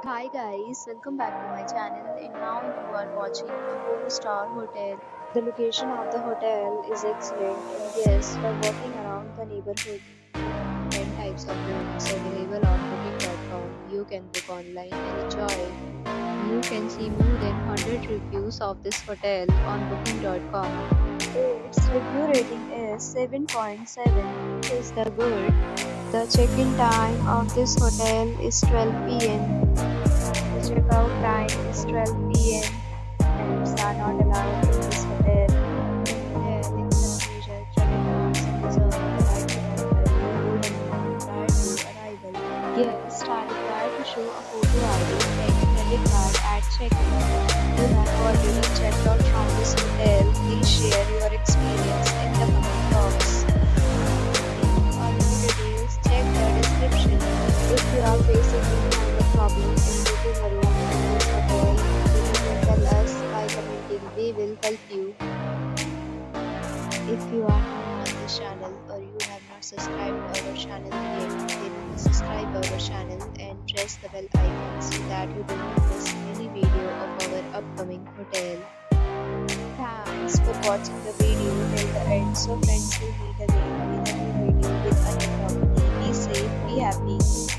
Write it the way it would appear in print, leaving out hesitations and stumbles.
Hi guys, welcome back to my channel and now you are watching a 4-star hotel. The location of the hotel is excellent and guests love walking around the neighborhood. 10 types of rooms available on booking.com. You can book online and enjoy. You can see more than 100 reviews of this hotel on booking.com. Its review rating is 7.7, which is the good. The check-in time of this hotel is 12 p.m. The checkout time is 12 p.m. Pets are not allowed in this hotel. The hotel accepts major credit cards and reserves the right to temporarily hold an amount prior to arrival. Guests are required to show a photo ID and credit card at check-in. You have already checked out from this hotel. Please share your experience in the comment box. For more details, check the description. If you are facing any kind of problem in booking a room in this hotel, you can tell us by commenting. We will help you. If you are new on this channel or you have not subscribed our channel yet, then subscribe our channel and press the bell icon so that you do not miss any video of our upcoming hotel. Thanks for watching the video till the end. So friends will meet again with a new video with a new property. Be safe, be happy.